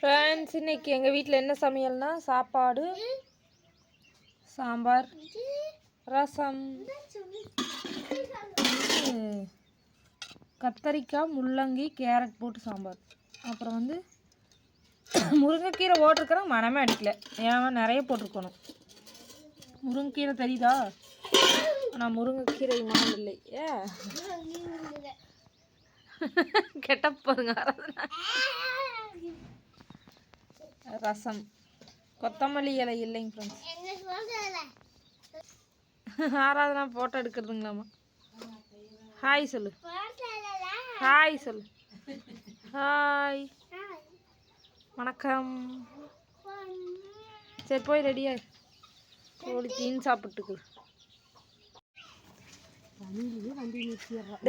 Friends, இன்னைக்கு எங்கள் வீட்டில் என்ன சமையல்னா சாப்பாடு, சாம்பார், ரசம், கத்தரிக்காய், முள்ளங்கி, கேரட் போட்டு சாம்பார். அப்புறம் வந்து முருங்கைக்கீரை போட்டிருக்கிறேன், மனமே அடிக்கல. ஏன் நிறைய போட்டிருக்கணும். முருங்கைக்கீரை தெரியுதா? ஆனால் முருங்கைக்கீரை மனம் இல்லை. கெட்ட பாருங்க. ரசம், கொத்தமல்லி இலை இல்லைங்க ஃப்ரெண்ட்ஸ். ஆராதனா ஃபோட்டோ எடுக்கிறதுங்களாம்மா. ஹாய் சொல்லு, ஹாய் சொல்லு, ஹாய், வணக்கம். சரி போய் ரெடியா ஓடி தீன் சாப்பிட்டுக்கு.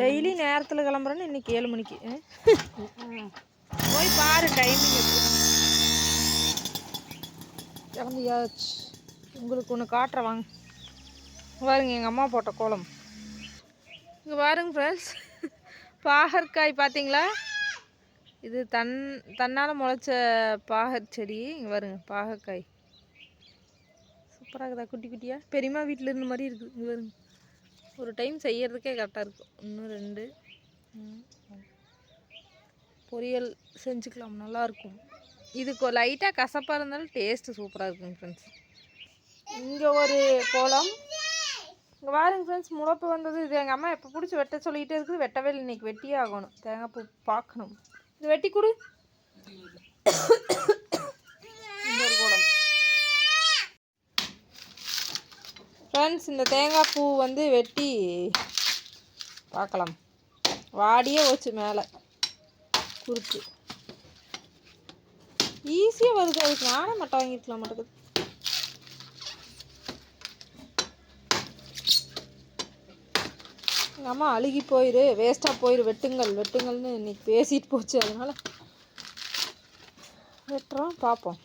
டெய்லி நேரத்தில் கிளம்புறேன்னு இன்னைக்கு 7 மணிக்கு போய் பாரு. டைமிங் கிளம்பியாச்சு. உங்களுக்கு ஒன்று காட்டுறேன் வாங்க. பாருங்க எங்கள் அம்மா போட்ட கோலம். இங்கே பாருங்க ஃப்ரெண்ட்ஸ், பாகற்காய் பார்த்தீங்களா? இது தன்னால் முளைச்ச பாகற் செடி. இங்கே பாருங்க பாகற்காய் சூப்பராக இருக்குதா? குட்டி குட்டியாக பெரியம்மா வீட்டில் இருந்த மாதிரி இருக்குது. இங்கே பாருங்க, ஒரு டைம் செய்யறதுக்கே கரெக்டாக இருக்கும். இன்னும் 2 பொரியல் செஞ்சுக்கலாம், நல்லாயிருக்கும். இதுக்கு லைட்டாக கசப்பாக இருந்தாலும் டேஸ்ட்டு சூப்பராக இருக்குங்க ஃப்ரெண்ட்ஸ். இங்கே ஒரு கோலம். இங்கே பாருங்க ஃப்ரெண்ட்ஸ், முளப்பு வந்தது. இது எங்கள் அம்மா எப்போ பிடிச்சி வெட்ட சொல்லிக்கிட்டே இருக்குது. வெட்டவே இல்லை. இன்றைக்கி வெட்டியே ஆகணும். தேங்காய் பூ பார்க்கணும். இது வெட்டி கொடு. இந்த ஒரு கோலம் ஃப்ரெண்ட்ஸ். இந்த தேங்காய் பூ வந்து வெட்டி பார்க்கலாம். வாடியே வச்சு மேலே குறுக்கு ஈஸியாக வருது. அதுக்கு நானே மட்டை வாங்கிருக்கலாம் மாட்டேங்குது. எங்கள் அம்மா அழுகி போயிரு, வேஸ்ட்டாக போயிரு, வெட்டுங்கள்னு இன்னைக்கு பேசிட்டு போச்சு. அதனால் வெட்டுறோம், பார்ப்போம்.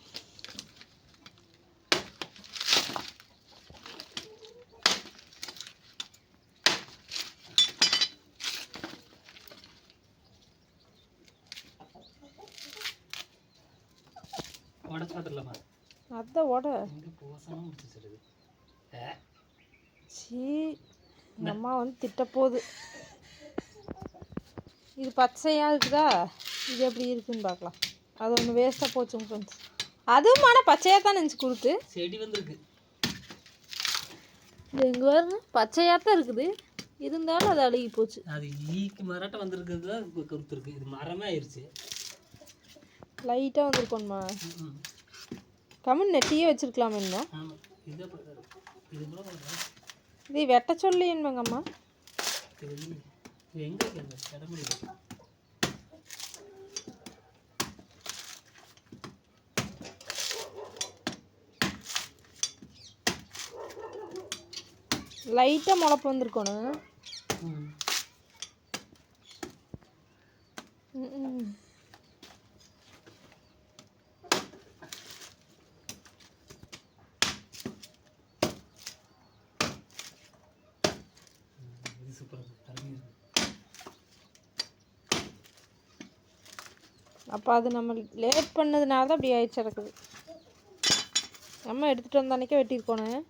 அதான் ஓட எங்கள் அம்மா வந்து திட்ட போகுது. இது பச்சையாக இருக்குதா? இது எப்படி இருக்குதுன்னு பார்க்கலாம். அது ஒன்று வேஸ்ட்டாக போச்சுங்க ஃப்ரெண்ட்ஸ். அதுவும் ஆனால் பச்சையாக தான் நினச்சி கொடுத்து செடி வந்துருக்கு. இது எங்கே வரணும், பச்சையாக தான் இருக்குது. இருந்தாலும் அது அழுகி போச்சு. அது ஈக்கு மரட்ட வந்திருக்கிறது தான் கொடுத்துருக்கு. இது மரமே ஆயிடுச்சு. லைட்டாக வந்துருக்கோம்மா. கம்மன் நெட்டியே வச்சுருக்கலாம். என்ன இது வெட்ட சொல்லி என்னங்கம்மா? லைட்டாக முளப்பு வந்திருக்கணும். அப்போ அது நம்ம லேட் பண்ணதுனால தான் அப்படி ஆயிடுச்சு கிடக்குது. நம்ம எடுத்துகிட்டு வந்த அன்றைக்கே வெட்டியிருக்கோணும்.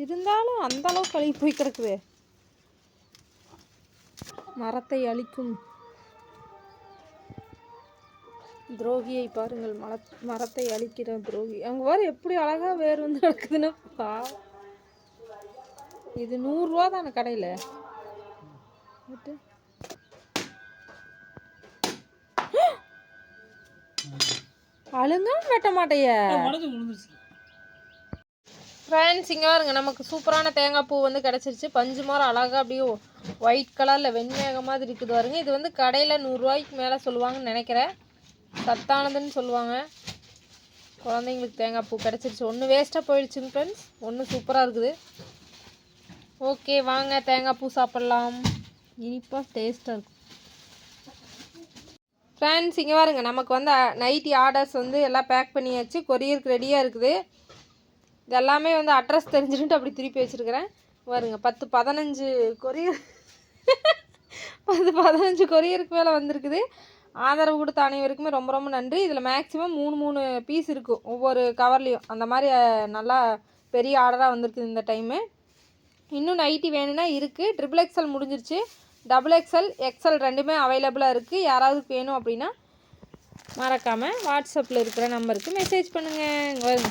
இருந்தாலும் அந்த அளவுக்கு அழுகி போய் கிடக்குது. மரத்தை அழிக்கும் துரோகியை பாருங்கள். மரத்தை அழிக்கிற துரோகி. அங்கே வர எப்படி அழகாக வேர் வந்து கிடக்குதுன்னு பா. இது 100 ரூபா தானே கடையில். அழுங்க வெட்ட மாட்டைய ஃப்ரெண்ட்ஸ். இங்கே பாருங்க, நமக்கு சூப்பரான தேங்காய் பூ வந்து கிடச்சிருச்சு. பஞ்சு மரம் அழகாக அப்படியே ஒயிட் கலரில் வெண்மேக மாதிரி இருக்குது பாருங்க. இது வந்து கடையில் 100 ரூபாய்க்கு மேலே சொல்லுவாங்கன்னு நினைக்கிறேன். சத்தானதுன்னு சொல்லுவாங்க. குழந்தைங்களுக்கு தேங்காய் பூ கிடச்சிருச்சு. ஒன்று வேஸ்ட்டாக போயிடுச்சுங்க ஃப்ரெண்ட்ஸ், ஒன்று சூப்பராக இருக்குது. ஓகே வாங்க தேங்காய் பூ சாப்பிட்லாம். இனிப்பாக டேஸ்ட்டாக இருக்கும் ஃப்ரெண்ட்ஸ். இங்கே பாருங்க, நமக்கு வந்து நைட்டி ஆர்டர்ஸ் வந்து எல்லாம் பேக் பண்ணியாச்சு. கொரியருக்கு ரெடியாக இருக்குது. இது எல்லாமே வந்து அட்ரஸ் தெரிஞ்சுட்டு அப்படி திருப்பி வச்சுருக்கிறேன் பாருங்க. 10-15 கொரியர் 10-15 கொரியருக்கு மேலே வந்திருக்குது. ஆதரவு கொடுத்த அனைவருக்குமே ரொம்ப ரொம்ப நன்றி. இதில் மேக்ஸிமம் 3 பீஸ் இருக்கும் ஒவ்வொரு கவர்லேயும். அந்த மாதிரி நல்லா பெரிய ஆர்டராக வந்திருக்குது இந்த டைமு. இன்னும் நைட்டி வேணும்னா இருக்குது. XXL முடிஞ்சிருச்சு. XXL XL ரெண்டுமே அவைலபிளாக இருக்குது. யாராவது வேணும் அப்படின்னா மறக்காமல் வாட்ஸ்அப்பில் இருக்கிற நம்பருக்கு மெசேஜ் பண்ணுங்கள்.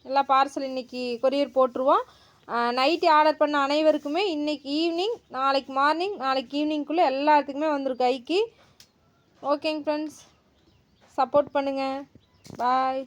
எல்லா பார்சல் இன்றைக்கி கொரியர் போட்டுருவோம். நைட்டி ஆர்டர் பண்ண அனைவருக்குமே இன்றைக்கி ஈவினிங், நாளைக்கு மார்னிங், நாளைக்கு ஈவினிங்குள்ளே எல்லாத்துக்குமே வந்துடும் கைக்கு. ஓகேங்க ஃப்ரெண்ட்ஸ், சப்போர்ட் பண்ணுங்கள். பாய்.